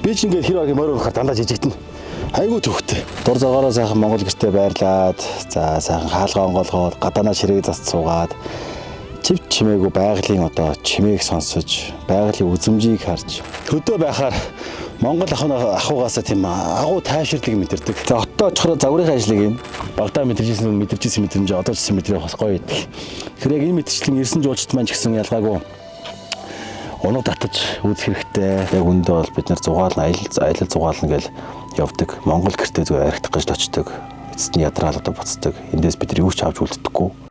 Би ч ингээд хэр огийн морь уухаар дандаа жижигдэн. Айгуу төвхтэй. Дур зоргоороо сайхан Монгол гэртээ байрлаад, за сайхан хаалгаа онгоолгоод, гадаанаа ширээг заст суугаад, чив чимээгүй байгалийн одоо чимээг сонсож, байгалийн үзмжийг харж, хөдөө байхаар Монгол ахуйгаасаа тийм агуу тайвширлыг мэдэрдэг. За оттоо очихоор загварын ажлыг юм багтаа мэдэрсэн мэдрэмж одоо ч гэсэн мэдрэх бас гоё байдаг. Тэгэхээр яг энэ мэдчлэн ирсэн жуулчд маань ч гэсэн ялгаагүй унаг татаж үзэх хэрэгтэй. Яг үндэ бол бид нэр зугаална, аялал зугаална гэж явдаг. Монгол гэртээ зүгээр архитах гэж очдог. Эцэст нь ядраал одоо буцдаг. Эндээс бид нар юу ч авч үлддэггүй.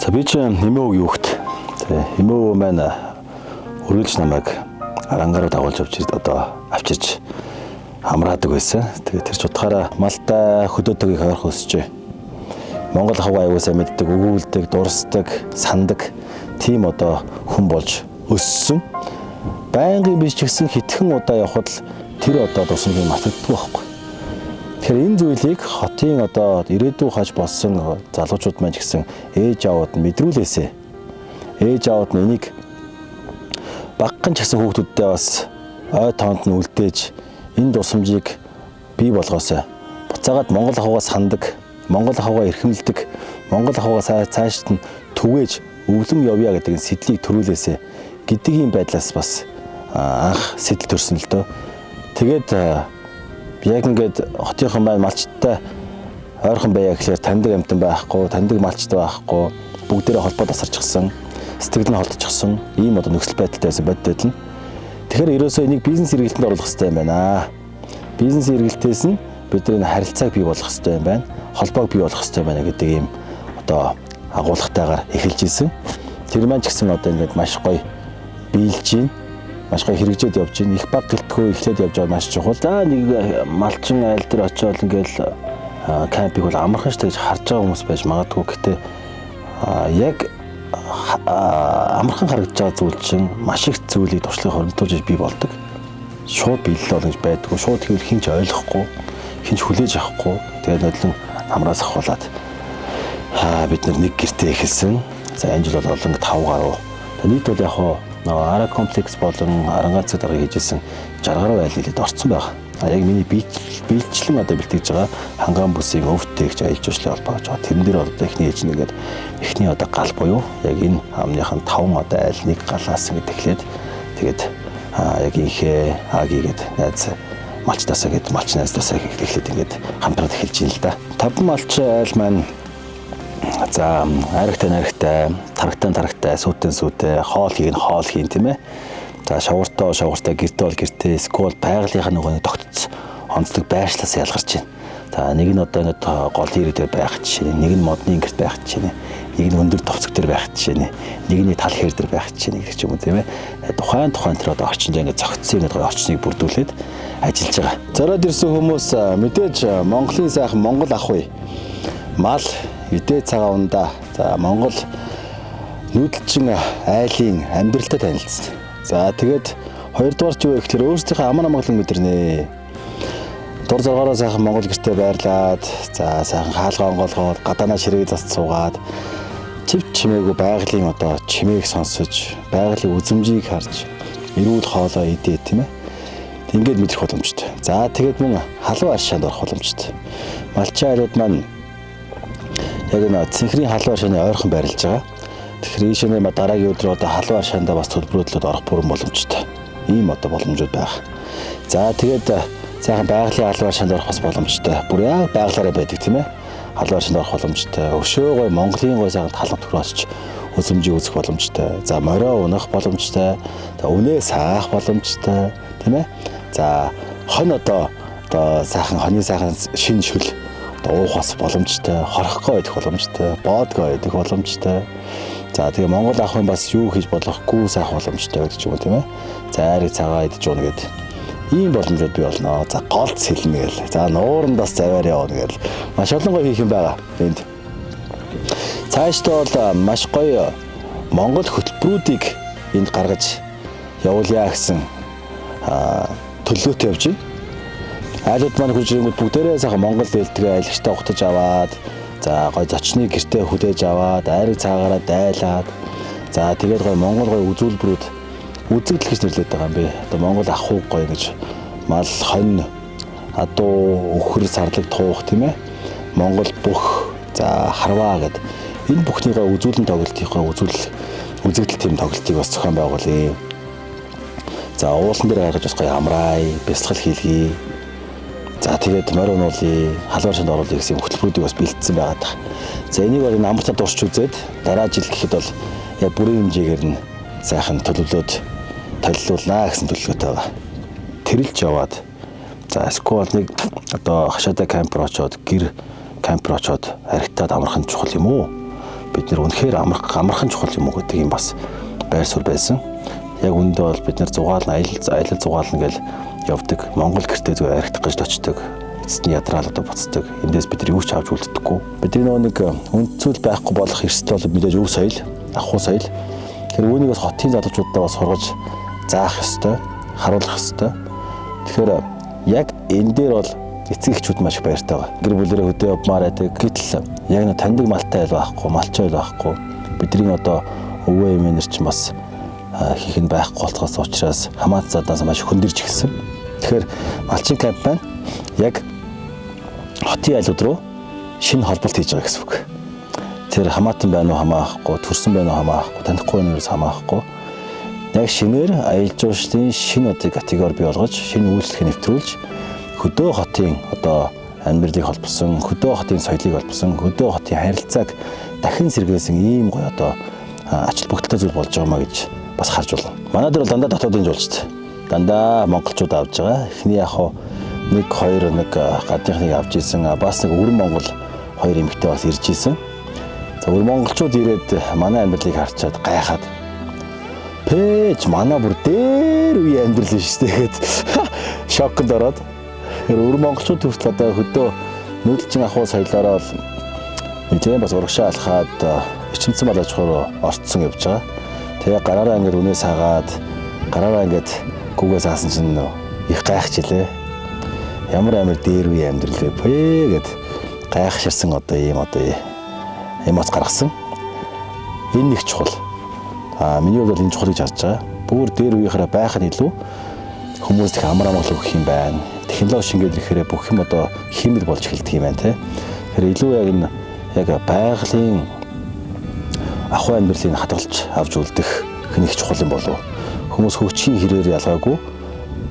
За би ч эмээг юухт. Эмээг маань өргөлж намайг арангаруу дагуулж одоо авчирч хамраадаг байсан. Тэгээд тэр ч утгаараа малтай хөдөөдөгийг хойрох өсчээ. Монгол хаваа аюулсаа мэддэг, өгүүлдэг, дурсдаг, сандаг тийм одоо хүн болж өссөн. Байнгын биш ч гэсэн хитгэн удаа явхад л тэр одоо тусамжийг мартагддаг байхгүй. Тэгэхээр энэ зүйлийг хотын одоо ирээдүй хаж болсон залуучууд маань ч гэсэн ээж аауд нь мэдрүүлээсэ. Ээж аауд нь энийг багхан ч гэсэн хүүхдүүдтэй бас ой тоонд нь үлдээж энэ тусамжийг бий болгоосоо. Буцаагаад Монгол ахуйгаа сандаг, Монгол ахуйгаа эрхэмлдэг, Монгол ахуйгаа цаашд нь түгээж өвлөн явъя гэдэг сэтлийг төрүүлээсэ гэдэг юм байдлаас бас анх сэтэл төрсөн л дөө. Тэгээд яг ингээд хотынхан маань малчтай ойрхон байя гэхээр таньдаг амтан байхгүй, таньдаг малчтай байхгүй, бүгдээрээ холбоо тасарчихсан, сэтгэл нь холдчихсан ийм одоо нөхцөл байдалтай байсан бодит байдал. Тэгэхээр ерөөсөө энийг бизнес эргэлтэнд оруулах хэрэгтэй юм байна. Бизнес эргэлтээс нь бидний харилцааг бий болгох хэрэгтэй юм байна. Холбоог бий болгох хэрэгтэй байна гэдэг ийм одоо агуулгатайгаар эхэлж ирсэн. Тэр маань ч гэсэн одоо ингээд маш гоё биелж байна. Маш гоё хэрэгжээд явж байна. Их баг гэлтгөө эхлээд явж байгаа маш чухал. За нэг малчин айл дээр очиод ингээл кампиг бол амархан ш гэж харж байгаа хүмүүс байж магадгүй. Гэхдээ яг амархан харагдаж байгаа зүйл чинь маш их зүйлийг туршлагыг хөрөмтүүлж бий болдог. Шууд биелэл болно гэж байдгүй. Шууд хийвэл хинч ойлгохгүй, хинч хүлээж авахгүй. Тэгээд нодлон амраас ахуулаад бид нэг гэртээ эхэлсэн. За энэ жил бол олон 5 гаруй. Нийт бол яг ара комплекс болон арангаацад дарга хийжсэн 60 гаруй айл нийлээд орцсон байгаа. Яг миний биелчлэн одоо бэлтгэж байгаа хангаан бүсийн өвтгч аялал жуулчлалын холбоо гэж байгаа. Тэрэн дээр одоо эхний ээж нэгээд эхний одоо гал буюу яг энэ амныхан 5 одоо айл нэг галаас ингэ эхлээд тэгээд яг инхээ агигээд найз малчтаасаа гээд малч найзтаасаа эхлээд ингээд хамтраад эхэлж ийн л да. 5 малч айл маань за аригтай, тарагтай, сүйтэй, хоол хийн тийм ээ. За шавгартай, гэртээ бол гэртээ, скол байгалийнхаа нөгөө тогтцсон онцлог байршлаас ялгарч байна. За нэг нь одоо нэг гол ирээдүйд байх жишээ, нэг нь модны гэрт байх жишээ, нэг нь өндөр товцог дээр байх жишээ, нэг нь тал хээр дээр байх жишээ гэх юм уу тийм ээ. Тухайн тэр одоо орчинд ингээд зөгцсөн нэг гоё орчныг бүрдүүлээд ажиллаж байгаа. Зориод ирсэн хүмүүс мэдээж Монголын сайхан Монгол ахуй мал эдээ цагаан ундаа. За Монгол нүүдэлчин айлын амьдралтай танилцсан. За тэгээд хоёрдугаар ч юу гэхээр өөрсдийнхөө аман амгалан мэдэрнэ. Дур зоргоороо сайхан Монгол гэртээ байрлаад, за сайхан хаалгаа онгоолгоод, гадаанаа ширээг заст суугаад, чив чимээгүй байгалийн одоо чимээг сонсож, байгалийн үзмжийг харж, эрүүл хоолоо идээ тийм ээ. Ингээд мэдрэх боломжтой. За тэгээд мөн халуун аршаанд орох боломжтой. Малчин айлууд маань яг энэ цэнхрийн халуун аршааны ойрхон байрлаж байгаа. Тэгэхээр ийшээ дараагийн өдрөө одоо халуун аршаандаа бас төлбөрөдлөд орох бүрэн боломжтой. Ийм одоо боломжууд байгаа. За тэгээд сайхан байгалийн халуун аршаанд орох бас боломжтой. Бүр яг байгалаараа байдаг тийм ээ. Халуун аршаанд орох боломжтой. Өшөө гой Монголын гой сайхан талан түр очиж үзмжийг үзэх боломжтой. За морио унах боломжтой. За үнээ саах боломжтой тийм ээ. За хон одоо сайхан хоны сайхан шин шүл уух бас боломжтой, хорхогоо идэх боломжтой, боодгоо идэх боломжтой. За тэгээ Монгол ахын бас юу хийж болохгүй сайх боломжтой гэдэг ч юм уу тийм ээ. За ариг цагаа идэж ууна гэдэг. Ийм боломжууд бий болно. За голц хэлнэ гэл. За нуурандаас заваар явна гэл. Маш олон гоё хийх юм байгаа. Энд. Цаашдаа бол маш гоё Монгол хөтөлбөрүүдийг энд гаргаж явуулъя гэсэн төлөвлөлтөй явж байна. Айлууд маань хурж ирэнгүүт бүгдээрээ сайхан Монгол ээлтгээ айлгчтай ухтаж аваад, за гоё зочныг гэртээ хүлээж аваад, айрыг цаагаараа дайлаад, за тэгээд гоё Монгол гоё үзүүлбэрүүд үзэгдэл гэж нэрлэдэг байгаа юм би. Одоо Монгол ахуй гоё гэж мал, хонь, адуу, өхөр, сарлаг туух тийм ээ. Монгол бүх, за харваа гэд энэ бүхний гоё үзүүлэн тоглолтын гоё үзэгдэл тийм тоглолтыг бас зохион байгуулъя. За уулан дээр гаргаж бас гоё амраая, бясалгал хийлгэе. За тэгээд морь унуулъя, халуун шинд оруулъя гэсэн хөтөлбөрүүдийг бас бэлдсэн байгаа даа. За энийг бол амралтад дурч үзээд дараа жил гэхэд бол яг бүрийн хэмжээгээр нь сайхан төлөвлөд толилуулнаа гэсэн төлөвлөгөөтэй байгаа. Тэрэлж яваад за сквал нэг одоо хашаада кампер очоод гэр кампер очоод архитаад амарх нь чухал юм уу? Бид нэр үнэхээр амархан чухал юм уу гэдэг юм бас байр суурь байсан. Яг үүндээ бол бид нэр зугаална, аялал зугаална гэж явдаг. Монгол гэртээ зүгээр архитах гэж очдог. Эцэст нь ядраал одоо буцдаг. Эндээс бид нар юу ч авч үлддэггүй. Бидний нэг үндсүүл байхгүй болох эрсдэл бол мэдээж өв соёл, ахуй соёл. Тэгэхээр үүнийг бас хотын залуучуудаа бас сургаж заах ёстой, харуулах ёстой. Тэгэхээр яг энэ дээр бол эцэг эхчүүд маш их баяртай байгаа. Гэр бүлэрээ хөдөө явмаар байдаг. Гэтэл яг нэг таньдаг малтай айл байхгүй, малчай айл байхгүй. Бидний одоо өвөө эмээнэр ч бас хийх нь байхгүй болцоос учраас хамаат задаас маш хөндөрж гисэн. Тэгэхээр малчин кампань яг хотын айлууд руу шинэ холболт хийж байгаа гэсэн үг. Тэр хамаатан байна уу хамаахгүй, төрсөн байна уу хамаахгүй, танихгүй нэрс хамаахгүй. Яг шинээр аялал жуулчлалын шинэ одоо категори бий болгож, шинэ үйлчлэгийг нэвтрүүлж хөдөө хотын одоо амьдралыг холбосон, хөдөө хотын соёлыг холбосон, хөдөө хотын харилцааг дахин сэргээсэн ийм гоё одоо ач холбогдолтой зүйл болж байгаа маа гэж бас харж байна. Манай дээр бол дандаа дотоодын жуулчд. Дандаа монголчууд авж байгаа. Эхний яг нэг гадныхныг авч исэн, бас нэг өвөр монгол хоёр эмэгтэй бас ирж исэн. За өвөр монголчууд ирээд манай амьдралыг харчаад гайхаад пэж манай бүр дээр үе амьдрал шүү дээ гэд шокнд ороод өвөр монголчууд хүртэл одоо хөдөө нүүдэлчин ахуй соёлоороо л нэгэн бас урагшаа алхаад ичимцэн балаж руу орцсон явж байгаа. Тэгээ гараараа ингээд үнээс хагаад гараараа ингээд гүгээс хаасан чинь их гайхчихлээ. Ямар амар дээр үе амьдрал вэ гэд гайхширсан одоо ийм эмоц гаргасан. Энэ нэг чухал. Миний хувьд бол энэ чухлыг харж байгаа. Бүр дээр үеийнхаараа байх нь илүү хүмүүст их амар амгалан өгөх юм байна. Технологи шингээд ирэхээр бүх юм одоо химэл болж эхэлдэг юм байна те. Тэгэхээр илүү яг энэ яг байгалийн ахуй амьдралыг хадгалж авч үлдэх их чухал юм болов. Хүмүүс хөгжихийн хэрээр ялгаагүй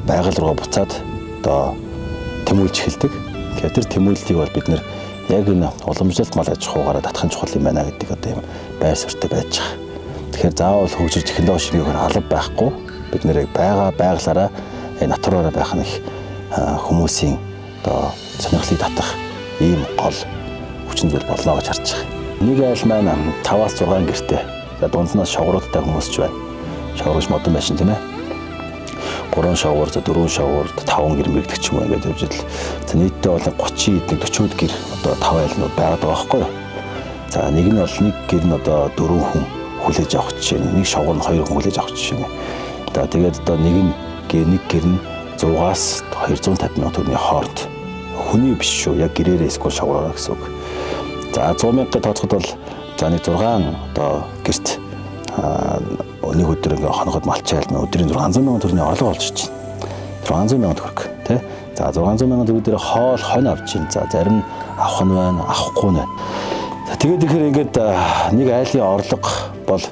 байгаль руу буцаад одоо тэмүүлж эхэлдэг. Тэгэхээр тэр тэмүүлтийг бол бид нэр яг энэ уламжлалт мал аж ахуйгаараа татах нь чухал юм байна гэдэг одоо юм байр суурьтай байж байгаа. Тэгэхээр заавал хөгжиж технологи шингээхээр алба байхгүй. Бид нэр байгалаараа натураараа байх нь их хүмүүсийн одоо сонирхлыг татах ийм гол хүчин зүйл боллоо гэж харж байгаа. Нэг айл маань 5-6 гэртээ. За дунднаас шавгууруудтай хүмүүс ч байна. Шавгуурч модон байшин тийм ээ. 3 шавгуур, 4 шавгуур, 5 гэр мэрэгдэг ч юм уу ингээд явж идэл. За нийтдээ бол 30-40 гэр одоо 5 айлнууд байгаад байгаа байхгүй юу? За нэг нь бол нэг гэр нь одоо 4 хүн хүлээж авах жишээ нь, нэг шавгуур нь 2 хүн хүлээж авах жишээ нь. За тэгээд одоо нэг гэр нь 100-аас 250 мянган төгрөгийн хооронд. Хүний биш шүү. Яг гэрээрээ эсвэл шавгуураа гэсэн үг. За 100 мянга тооцоход бол за нэг 6 одоо гэрт нэг өдөр ингээ хоногод малчаа ялна өдрийн 600 мянган төгрөгийн орлого олж чинь. 600 мянган төгрөг тий. За 600 мянган төгрөг дээр хоол хонь авч чинь. За зарим нь авах нь байна, авахгүй нь байна. За тэгээд ихээр ингээд нэг айлын орлого бол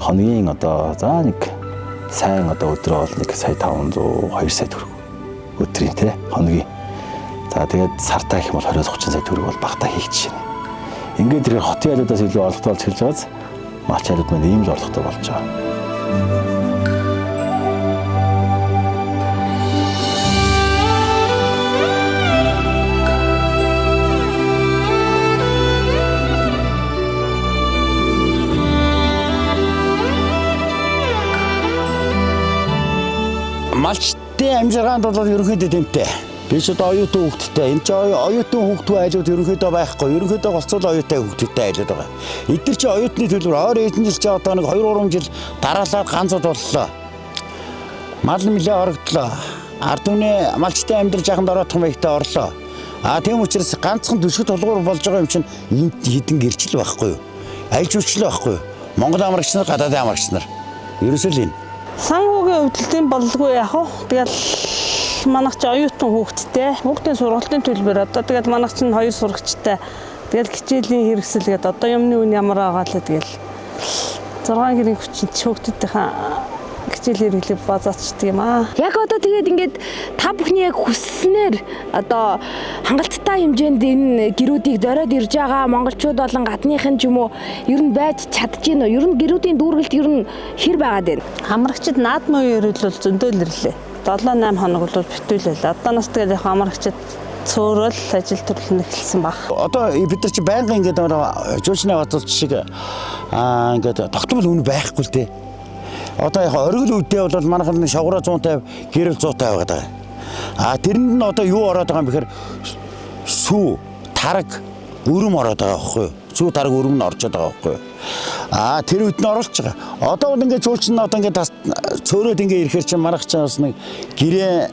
хоногийн одоо за нэг сайн одоо өдрөө бол нэг сая 500 2 сая төгрөг өдрийн тий хоногийн. За тэгээд сартаа их бол 20-30 сая төгрөг бол багтаа хийх чинь. Ингээд тэр хотын айлуудаас илүү орлоготой болж эхэлж байгааз малч айлууд маань ийм л орлоготой болж байгаа. Эдийн амжиргаанд бол ерөнхийдөө тэмтэй. Би ч одоо оюутан хүүхэдтэй. Энэ ч оюутан хүүхдүүд айлууд ерөнхийдөө байхгүй. Ерөнхийдөө голцол оюутай хүүхдүүдтэй айлууд байгаа. Эдгээр чи оюутны төлбөр ойр эдэн жил ч одоо нэг 2-3 жил дараалаад ганцуд боллоо. Мал нэмлээ орогдлоо. Ард түмний малчтай амьдрал жаханд ороодох маягтай орлоо. Тийм учраас ганцхан төсөв тулгуур болж байгаа юм чинь энд хідэн гэрчил байхгүй юу? Аялал жуулчлал байхгүй юу? Монгол амрагч нар, гадаадын амрагч нар. Ерөөсөө л энэ. Санхүүгийн өвдөлтийн бололгүй яах вэ? Тэгэл манайх ч оюутан хүүхэдтэй. Хүүхдийн сургалтын төлбөр одоо тэгэл манайх ч 2 сурагчтай. Тэгэл хичээлийн хэрэгсэл гээд одоо юмны үн ямар байгаа л тэгэл 6 гэрийн хүчин хүүхдүүдийн хичээл хэрэглэг базаачдаг юм аа. Яг одоо тэгээд ингээд та бүхний яг хүсснээр одоо хангалттай хэмжээнд энэ гэрүүдийг зориод ирж байгаа монголчууд болон гадныхын ч юм уу ер нь байж чадчихэв нөө. Ер нь гэрүүдийн дүүргэлт ер нь хэр байгаад байна? Амрагчид наадмын үеэр л зөндөөл ирлээ. 7-8 хоног бол битүүлээ. Одоо нас тэгээд яг амрагчид цөөрөл ажил төрлөн эхэлсэн баг. Одоо бид нар чи байнга ингээд жуулчны хатууч шиг ингээд тогтмол үн байхгүй л дээ. Одоо яг оргил үедээ бол манайх нь шавграа 150, гэрэл 100 байгаад байгаа. Тэрэнд нь одоо юу ороод байгаа юм бэхээр сүү, тараг, өрөм ороод байгаа байхгүй юу? Сүү, тараг, өрөм нь орж байгаа байхгүй юу? Тэр үед нь оруулж байгаа. Одоо бол ингээд жуулч нь одоо ингээд цөөрөөд ингээд ирэхээр чинь манайх чинь бас нэг гэрээ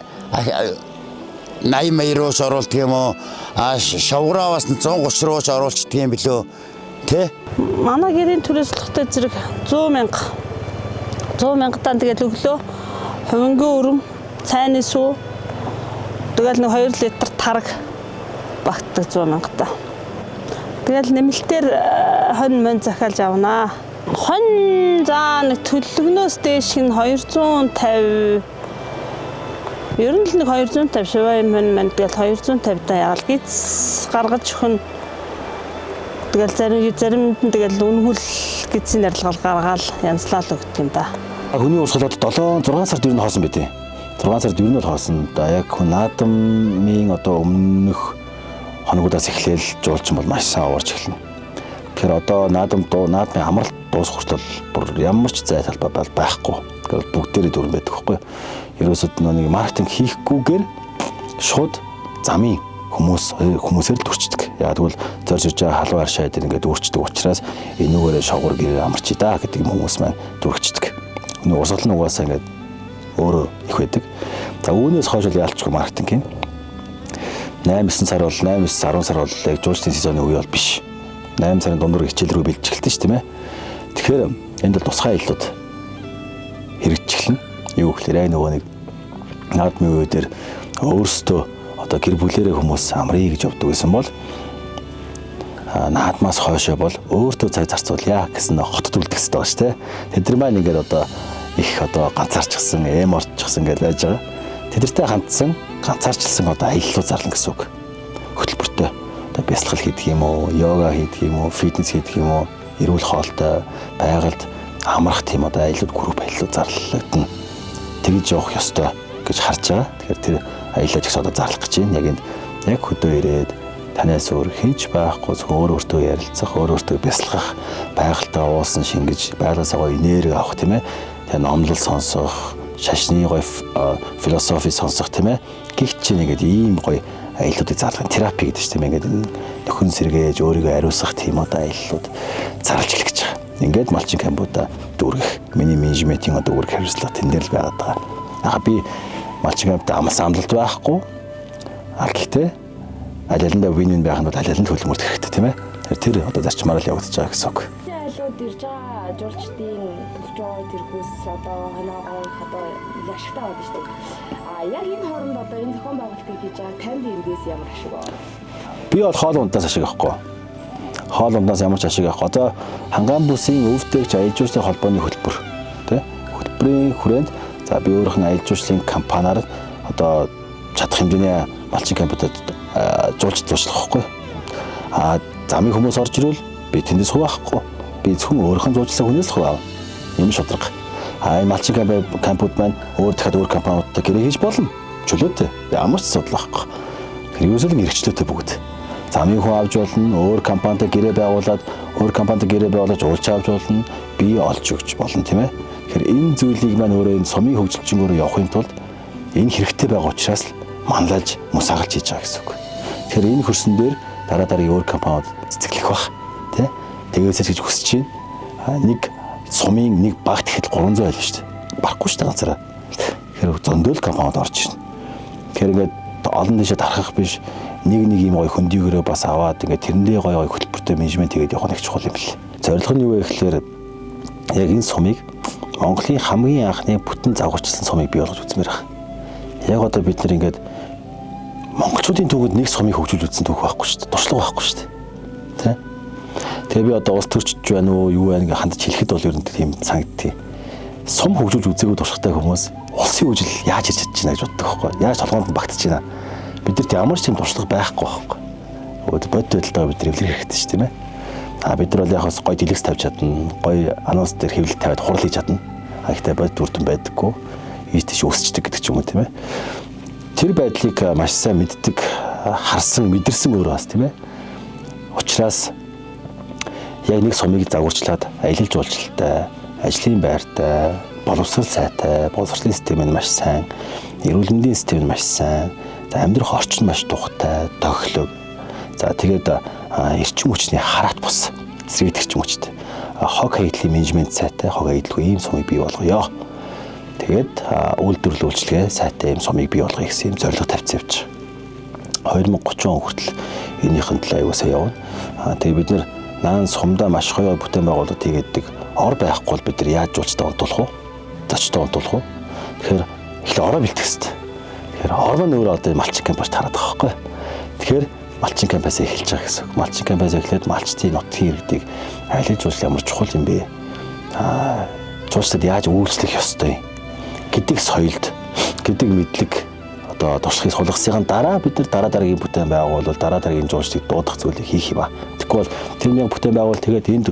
80 маяроос оруулдаг юм уу? Шавграа бас 130 рууч оруулдаг юм билүү? Тэ? Манай гэрийн түрээслэхтэй зэрэг 100 мянгатаа тэгээд өглөө хувингийн өрөм, цайны сүү тэгэл нэг 2 литр тараг багтдаг 100 мянгатаа. Тэгэл нэмэлтээр хонь мөн захиалж авнаа. Хонь заа нэг төлөвлөгнөөс дээш нь 250 ер нь л нэг 250 шиваа юм мэн тэгэл 250 та яал гиз гаргаж өхөн тэгэл заримд нь тэгэл үнгүүл гизийн арилгаал гаргаал янзлал өгдөг юм да. Хүний урсгалууд 7-6 сард ер нь хоосон байт. 6 сард ер нь бол хоосон. Одоо яг хүн наадмын одоо өмнөх хоногудаас эхлээл жуулчин бол маш сайн уурч эхэлнэ. Тэгэхээр одоо наадмын амралт дуусах хүртэл бүр ямар ч зай талбай байхгүй. Тэгэхээр бүгдээрээ дөрөв байдаг байхгүй. Ерөөсөд нэг маркетинг хийхгүйгээр шууд замын хүмүүсээр л дүрчдэг. Яг тэгвэл зорж иж байгаа халуун аршаа дээр ингээд дүрчдэг учраас энүүгээрээ шавгуур гэрээ амарчий даа гэдэг хүмүүс маань дүрчдэг. Өнөө урсгал нь угаасаа ингээд өөрөө их байдаг. За үүнээс хойш яалчгүй маркетинг юм. 8-9 сар бол 8-9 10 сар бол яг жуулчдын сезоны үе бол биш. 8 сарын дундуур хичээл рүү бэлдэж эхэлсэн шүү дээ, тийм ээ. Тэгэхээр энд бол тусгай аяллууд хэрэгжиж эхэлнэ. Юу гэхээр нөгөө нэг наадмын үе дээр өөрсдөө одоо гэр бүлэрээ хүмүүс амрыг гэж явдаг гэсэн бол наадмаас хойшоо бол өөртөө цаг зарцуулъя гэсэн хотод үлдэх хэрэгтэй байна шүү дээ. Тэд нар маань ингээд одоо их одоо ганцаарчсан, орччихсан гэж байж байгаа. Тэдэртэй хандсан, ганцаарчилсан одоо аяллууд зарлан гэсэн үг. Хөтөлбөртэй. Одоо бясалгал хийдэг юм уу, йога хийдэг юм уу, фитнес хийдэг юм уу, эрүүл хоолтой, байгальд амрах тийм одоо аяллууд групп аяллууд зарлагдана. Тэгж явах ёстой гэж харж байгаа. Тэгэхээр тэр аяллаа ч гэсэн одоо зарлах гэж байна. Яг энд яг хөдөө ирээд танаас өөр хинч байхгүй зөвхөн өөртөө ярилцах, өөртөө бясалгах, байгальтаа уулсан шингэж, байгалаасаа гоё энерги авах тийм ээ. Тэгээ номлол сонсох, шашны гоё философи сонсох тийм ээ. Гихт чинь ингээд ийм гоё аяллуудыг зарлах терапи гэдэг чинь тийм ээ. Ингээд нөхөн сэргээж өөрийгөө ариусгах тийм одоо аяллууд зарлж эхлэх гэж байгаа. Ингээд малчин камбуда дүүргэх, миний менежментийн одоо үүрэг хариуцлага тэн дээр л байгаад байгаа. Яг би малчин камбуда амлсан амлалт байхгүй. Гэхдээ аляландаа вин байх нь бол аляланд хөлмөрдөх хэрэгтэй тийм ээ. Тэр одоо зарчмаар л явагдаж байгаа гэсэн үг. Айлууд ирж байгаа жуулчдын төлж байгаа тэрхүүс одоо ханаагай одоо яшигтай байдаг шүү дээ. Яг энэ хооронд одоо энэ зохион байгуулалтыг хийж байгаа танд эндээс ямар ашиг байна? Би бол хоол ундаас ашиг авахгүй. Хоол ундаас ямар ч ашиг авахгүй. Одоо хангаан бүсийн өвдөгч аялал жуулчлалын холбооны хөтөлбөр тийм хөтөлбөрийн хүрээнд за би өөрийнх нь аялал жуулчлалын компаниар одоо чадах хэмжээний малчин кампуудад зуучлах байхгүй. Замын хүмүүс орж ирвэл би тэндээс хуваахгүй. Би зөвхөн өөрийнхөө зуучласан хүнээс л хуваав. Ийм шудраг. Малчин кампууд маань өөр дахиад өөр компаниудтай гэрээ хийж болно. Чөлөөтэй. Би ямар ч судлахгүй. Хэрэгөөсөө л эрхчлөөтэй бүгд. Замын хүн авч болно, өөр компанитай гэрээ байгуулад, өөр компанитай гэрээ байгуулж уулч авч болно. Би олж өгч болно тийм ээ. Тэгэхээр энэ зүйлийг маань өөрөө энэ сумын хөгжилчнгөөр явахын тулд Энэ хэрэгтэй байгаа учраас л манлайлж мус агалж хийж байгаа гэсэн үг. Тэгэхээр энэ хөрсөн дээр дараа өөр компаниуд цэцэглэх бах тий. Тэгээсэж гэж хүсэж байна. Нэг сумын нэг багт ихэд 300 байлаа шүү дээ. Барахгүй шүү дээ ганцаараа. Тэгэхээр зөндөл компаниуд орж ирнэ. Тэгэхээр ингээд олон дэшээ тархах биш нэг юм гоё хөндийгөрөө бас аваад ингээд тэрэндээ гоё хөтөлбөртэй менежмент хийгээд явах нэг чухал юм бэл. Зорилго нь юу вэ гэхээр яг энэ сумыг Монголын хамгийн анхны бүтэн загварчилсан сумыг бий болгож үзмээр байна. Яг одоо бид нэр ингээд монголчуудын түүхэнд нэг сумыг хөгжүүлж үзсэн түүх байхгүй шүү дээ. Туршлага байхгүй шүү дээ. Тэ? Тэгээ би одоо улс төрчж байна уу, юу байна гэж хандж хэлэхэд бол ер нь тийм санагдтыг. Сум хөгжүүлж үзээгүй туршлагатай хүмүүс улсын үжил яаж ирж чадж байна гэж боддог байхгүй. Яаж толгоонд багтаж байна. Бидэрт ямар ч тийм туршлага байхгүй байхгүй. Бод байдалтай бид нар эвлэх хэрэгтэй шүү тийм ээ. Бид нар бол яг бас гоё дэлгэц тавьж чадна, гоё анонс дээр хэвлэл тавиад хурал хийж чадна. Гэхдээ бод дүртэн байдаггүй. Ийш өсчдөг гэдэг ч юм уу тийм ээ. Тэр байдлыг маш сайн мэддэг, харсан, мэдэрсэн өөрөө бас тийм ээ. Учираас яг нэг сумыг загварчлаад аялал жуулчлалтай, ажлын байртай, боловсрол сайтай, боловсролын систем нь маш сайн, эрүүл мэндийн систем нь маш сайн, амьдрах орчин маш тухтай, тохилог. За тэгээд эрчим хүчний хараат бус, эсрэг эрчим хүчтэй. Хог хаягдлын менежмент сайтай, хог хаягдлгүй ийм сумыг бий болгоё. Тэгээд үйлдвэрлэл үйлчлэгээ сайтай ийм сумыг бий болгоё гэсэн юм зорилго тавьсан явж байгаа. 2030 он хүртэл энийхэн төлөө аягүй сайн явна. Тэгээд бид нар наан сумдаа маш гоё бүтээн байгуулалт хийгээдэг ор байхгүй бол бид нар яаж жуулчтай онтуулах вэ? Зочтой онтуулах вэ? Тэгэхээр эхлээ ороо бэлтгэх хэрэгтэй. Тэгэхээр ороо нь өөрөө одоо малчин кампанич тараад байгаа байхгүй. Тэгэхээр малчин кампанис эхэлж байгаа гэсэн. Малчин кампанис эхлээд малчтын нутгийн иргэдийг аялал жуулчлал ямар чухал юм бэ? Жуулчдад яаж үйлчлэх ёстой гэдэг соёлд гэдэг мэдлэг одоо туршлагыг сулгасны дараа бид нар дараагийн бүтээн байгуулвал дараагийн жуулчдыг дуудах зүйлийг хийх юм ба. Тэгвэл тэр нэг бүтээн байгуул тэгээд энд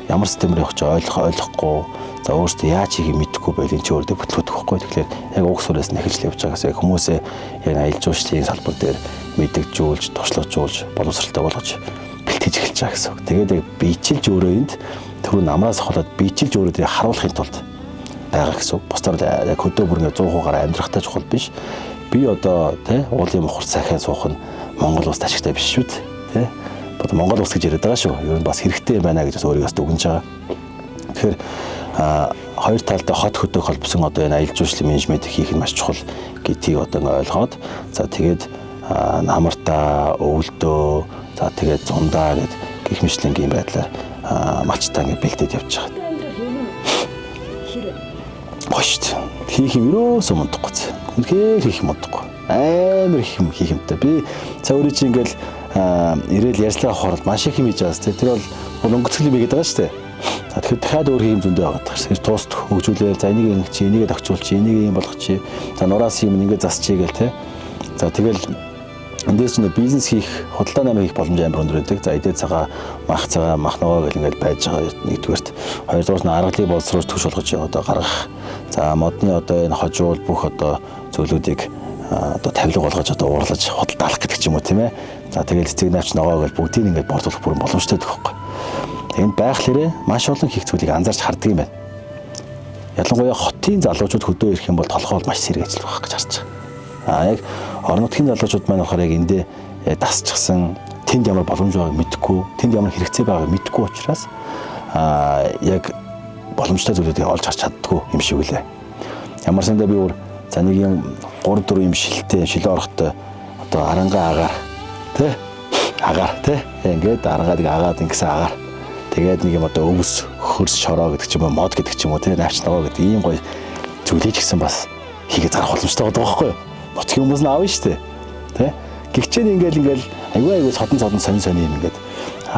ямар системээр явах ч ойлгохгүй за өөртөө яаж хийх мэдэхгүй байл энэ ч өөртөө бүтлгүүдэх байхгүй. Тэгэхээр яг уг сүрээс нь эхэлж явж байгаас яг хүмүүсээ яг аялал жуулчлалын салбар дээр мэдэгжүүлж, туршлагажуулж, боловсралтай болгож бэлтгэж эхэлж байгаа гэсэн. Тэгээд яг биечилж өөрөө энд түрүү намраас холоод биечилж өөрөө харуулахын тулд байгаа гэсэн. Бусдаар яг хөдөө бүр ингээ 100% гараа амьдрахтай чухал биш. Би одоо тий уулын мохор цахиа суух нь Монгол улсад ашигтай биш шүү дээ. Тий. Бод Монгол улс гэж яриад байгаа шүү. Ер нь бас хэрэгтэй байна гэж бас өөрийгөө бас дүгнэж байгаа. Тэгэхээр хоёр талдаа хот хөдөг холбосон одоо энэ аялал жуулчлалын менежмент хийх нь маш чухал гэдгийг одоо ингээ ойлгоод за тэгээд намартаа өвөлдөө за тэгээд зундаа гэд гих мэтлэнгийн байдлаар малчтаа ингээ бэлдээд явж байгаа. Бошт хийх юм ерөөсөө мундахгүй. Үнэхээр хийх мундахгүй. Амар их юм хийх юмтай. Би цааврын чи ингээл ирээл ярьслаа хооронд маш их юм хийж байгаас тий. Тэр бол өнгөцгөл юм гээд байгаа шүү дээ. Тэгэхээр дахиад өөр хийм зөндөө байгаа. Тэгэхээр туст хөгжүүлээ. За энийг ингэ чи, энийг тогтчуул чи, энийг юм болгох чи. За нураас юм ингэ засчий гээл тий. За тэгэл эндээс нь бизнес хийх, худалдаа намын хийх боломж амар өндөр байдаг. За эдээ цагаа, мах ногоо гэл ингээд байж байгаа нэгдүгээрт. Хоёрдугаар нь аргалыг боловсруулж түвш болгож одоо гаргах. За модны одоо энэ хожуул бүх одоо зүйлүүдийг одоо тавилга болгож одоо уурлаж худалдаалах гэдэг ч юм уу тийм ээ. За тэгэл эцэг навч ногоо гэл бүгдийг ингээд борлуулах бүрэн боломжтой байдаг байхгүй. Энд байхлаарэ маш олон хийх зүйлийг анзаарч харддаг юм байна. Ялангуяа хотын залуучууд хөдөө ирэх юм бол толгой бол маш сэрэг ажиллах байх гэж харж байгаа. Яг орон нутгийн залуучууд маань болохоор яг эндээ дасчихсан тэнд ямар боломж байгааг мэдэхгүй, тэнд ямар хэрэгцээ байгааг мэдэхгүй учраас яг боломжтой зүйлүүдийг олж харж чаддгүй юм шиг үлээ. Ямар сандаа би өөр за нэг юм 3-4 юм шилээ орохтой одоо арангаа агаар тий агаар тий ингээд арангаа агаад ингэсэн агаар тэгээд нэг юм одоо өвс хөрс шороо гэдэг ч юм уу мод гэдэг ч юм уу тий навч ногоо гэдэг ийм гоё зүйлийг ч гэсэн бас хийгээ зарах боломжтой байгаа байхгүй юу? Нутгийн хүмүүс нь аавна шүү дээ тий гихчээр ингээл аюу содон сони юм ингээд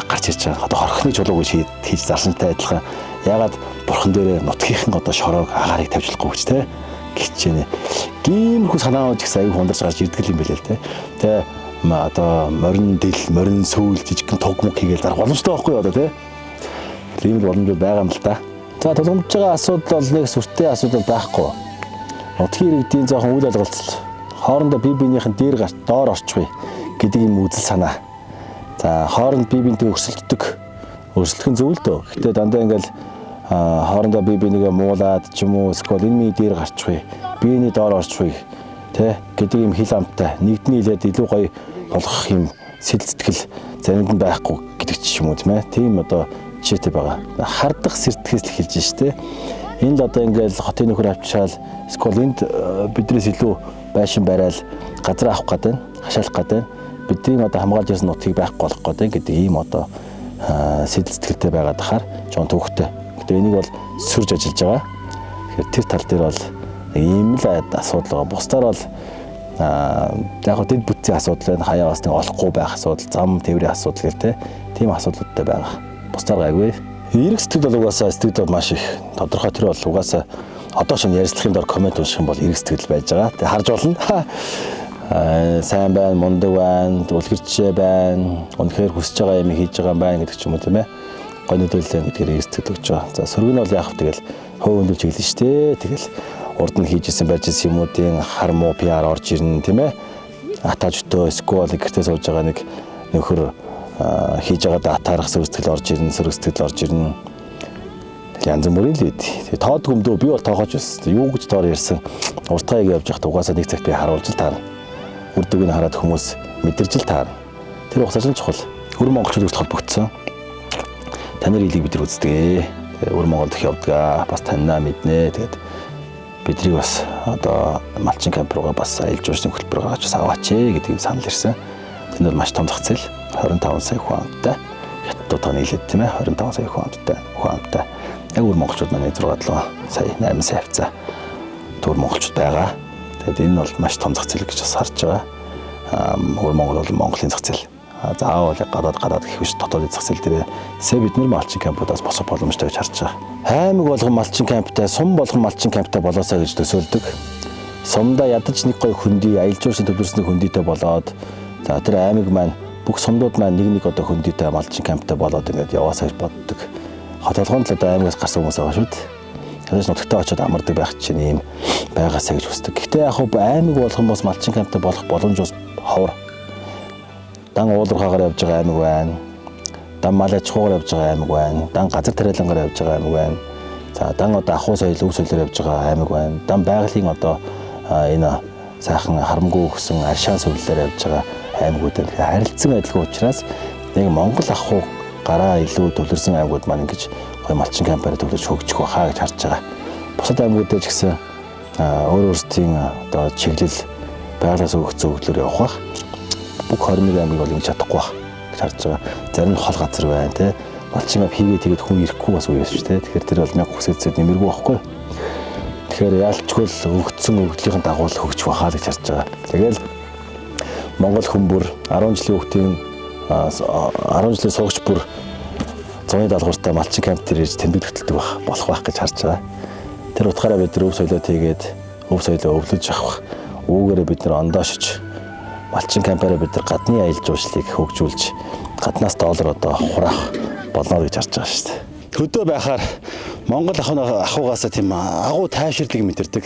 гарч ирж байгаа. Одоо хорхны чулууг хийж зарсантай адилхан ягаад бурхан дээрээ нутгийнхан одоо шороог агаарыг тавьжлахгүй гэж тий гихчээ гимхүү санаа ч гэсэн аюу хундарч гарч ирдэг юм билээ л тий. Тэгээ одоо морин сүүл жижигхэн туг мөг хийгээл дарах боломжтой байхгүй юу одоо тий. Тийм л боломжууд байгаа юм л да. За тулгамдж байгаа асуудал бол нэг сүртэй асуудал байхгүй. Нутгийн иргэдийн жоохон үйл алгалцал хоорондоо бие биенийхэн дээр гарч доор орчихъя гэдэг юм үзэл санаа. За хооронд бие биентэй өрсөлддөг. Өрсөлдөх нь зөв л дөө. Гэтэ дандаа ингээл хоорондоо бие бинийгээ муулаад ч юм уу эсвэл энэ миний дээр гарчихъя. Биений доор орчихъя тэ гэдэг юм хил амттай нэгдний хилээд илүү гоё болгох юм сэтгэл заримд нь байхгүй гэдэг ч юм уу тийм ээ. Тийм одоо жишээтэй байгаа. Хардах сэртгэхээс л эхэлж штэ. Энд л одоо ингээл хотын нөхөр авчраал эсвэл энд биднээс илүү байшин барайл газар авах гэдэг, хашаалах гэдэг бидний одоо хамгаалж ирсэн нутгийг байхгүй болох гэдэг гэдэг ийм одоо сэтгэлтэй байгаад тахаар жоон төвхтэй. Гэтэ энийг бол сүрж ажиллаж байгаа. Тэгэхээр тэр тал дээр бол ийм л асуудал байгаа. Бусдаар бол яг хөө дэд бүтцийн асуудал байна. Хаяа бас нэг олохгүй байх асуудал, зам тээврийн асуудал гэл тийм асуудлуудтай байгаа. Бусдаар гайгүй. Эрэг сэтгэл бол угаасаа сэтгэл маш их тодорхой тэр бол угаасаа одоо ч ярьцлагын дор коммент унших юм бол эрэг сэтгэл байж байгаа. Тэг харж болно. Сайн байна, мундаг байна, үлгэрчээ байна, үнэхээр хүсэж байгаа юм хийж байгаа юм байна гэдэг ч юм уу тийм ээ. Гой нэдүүлээ гэдгээр эрэг сэтгэл өгч байгаа. За сөрөг нь бол яг хөө тэгэл хөө өндөлж хэлнэ шүү дээ. Тэгэл урд нь хийжсэн байж исэн юмуудын хар муу PR орж ирнэ тийм ээ. Атаж өтөө скол гэртээ сууж байгаа нэг нөхөр хийж байгаа атаарах сөрөг орж ирнэ, сөрөг сэтгэл орж ирнэ. Янз бүрийн л ид. Тэгээ тоод гүмдөө би бол тоохож байсан. Юу гэж доор ярьсан. Уртгайг явж явах угаасаа нэг цагт би харуулж л таарна. Үр дүнг нь хараад хүмүүс мэдэрч л таарна. Тэр угсааж нь чухал. Өр монголчууд гэж холбогдсон. Таны хэлийг бид нар үздэг. Өр Монголд их явдаг. Бас таньнаа мэднэ. Тэгээд бидрийг бас одоо малчин камп руугаа бас аялал жуулчны хөтөлбөр гаргаж аваач гэдэг юм санал ирсэн. Тэнд бол маш том зах зээл 25 сая хүн амттай. Хятадуудаа нийлээд тийм ээ 25 сая хүн амттай. Яг өр монголчууд манай 6-7 сая 8 сая хавцаа өр монголчууд байгаа. Тэгээд энэ бол маш том зах зээл гэж бас харж байгаа. Өр Монгол бол Монголын зах зээл. Заавал гадаад гэх биш дотоодын зах зээл дээрээ бид нар малчин кампуудаас босох боломжтой гэж харж байгаа. Аймаг болгон малчин камптай, сум болгон малчин камптай болоосаа гэж төсөөлдөг. Сумдаа ядаж нэг гой хөндөй, аялал жуулчны төлбөрсний хөндөйтэй болоод за тэр аймаг маань бүх сумдууд маань нэг одоо хөндөйтэй малчин камптай болоод ингээд яваасаа гэж боддог. Хот толгоонд л одоо аймагаас гарсан хүмүүс байгаа шүү дээ. Тэрээс нутагтаа очиод амардаг байх чинь ийм байгаасаа гэж хүсдэг. Гэхдээ яг хөө аймаг болгон бас малчин камптай болох боломж бас ховор. Дан уулуурхаагаар явж байгаа аймаг байна. Дан мал аж ахуйгаар явж байгаа аймаг байна. Дан газар тариалангаар явж байгаа аймаг байна. За дан одоо ахуй соёл, өв соёлоор явж байгаа аймаг байна. Дан байгалийн одоо энэ сайхан харамгүй өгсөн аршаан сувлаар явж байгаа аймагуудад харилцан адилхан учраас нэг Монгол ахуй гараа илүү төвлөрсөн аймагуд маань ингэж гоё малчин кампаар төвлөрч хөгжих байхаа гэж харж байгаа. Бусад аймагуудад ч гэсэн өөр өөрсдийн одоо чиглэл байгалаас өгөх зөвлөлөөр явах бах. Бүх 21 аймаг бол ингэж чадахгүй бах гэж харж байгаа. Зарим нь хол газар байна те. Малчин камп хийгээд тэгээд хүн ирэхгүй бас үе шүү дээ. Тэгэхээр тэр бол 1000 хүсээцэд нэмэргүй байхгүй. Тэгэхээр яалчгүй л өгдсөн өгдлийнхэн дагуу л хөгжих байхаа гэж харж байгаа. Тэгэл Монгол хүн бүр 10 жилийн хүүхдийн 10 жилийн суугч бүр зуны даалгавартай малчин камп дээр ирж тэмдэг хөтэлдэг болох байх гэж харж байгаа. Тэр утгаараа бид өв соёлоо тэгээд өв соёлоо өвлөж авах. Үүгээрээ бид нар ондоошж малчин кампаараа бид нар гадны аялал жуулчлалыг хөгжүүлж гаднаас доллар одоо хураах болно гэж харж байгаа шүү дээ. Хөдөө байхаар Монгол ахуйгаасаа тийм агуу тайвширлыг мэдэрдэг.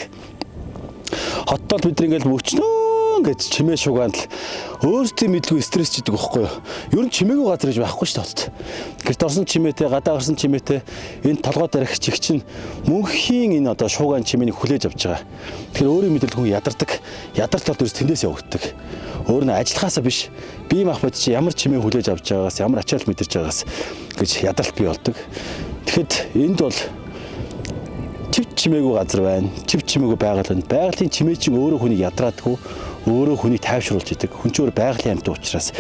Хоттол бид ингээл мөчнөө гэж чимээ шугаанд л өөрсдийн мэдлгүй стресс чийдэг байхгүй юу? Ер нь чимээгүй газар гэж байхгүй шүү дээ. Гэрт орсон чимээтэй, гадаа гарсан чимээтэй энэ толгой дарах чих чинь мөнхийн энэ одоо шуугаан чимээнийг хүлээж авч байгаа. Тэгэхээр өөрийн мэдлэг хүн ядардаг. Ядартлал ерөөс тэндээс явагддаг. Өөр нь ажиллахаасаа биш. Би мах бод чи ямар чимээ хүлээж авч байгаагаас, ямар ачаал мэдэрч байгаагаас гэж ядаралт бий болдог. Тэгэхэд энд бол чив чимээгүй газар байна. Чив чимээгүй байгаль байна. Байгалийн чимээ чинь өөрөө хүнийг ядраадгүй, өөрөө хүнийг тайвшруулж идэг. Хүн чинь өөр байгалийн амьтан учраас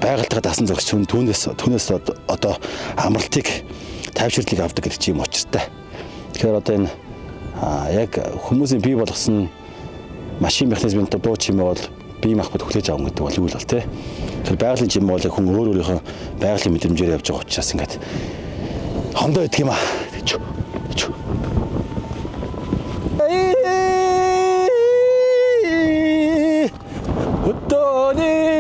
байгальтайгаа дасан зогсч түүнээс одоо амралтыг, тайвширлыг авдаг гэдэг чинь юм очиртай. Тэгэхээр одоо энэ яг хүмүүсийн бий болгосон машин механизмын дуу чимээ бол бие махбод хүлээж авах гэдэг бол юу л те. Тэр байгалийн чимээ бол хүн өөрийнхөө байгалийн мэдрэмжээр явж байгаа учраас ингээд хондоо идэх юм аа. Өдөөний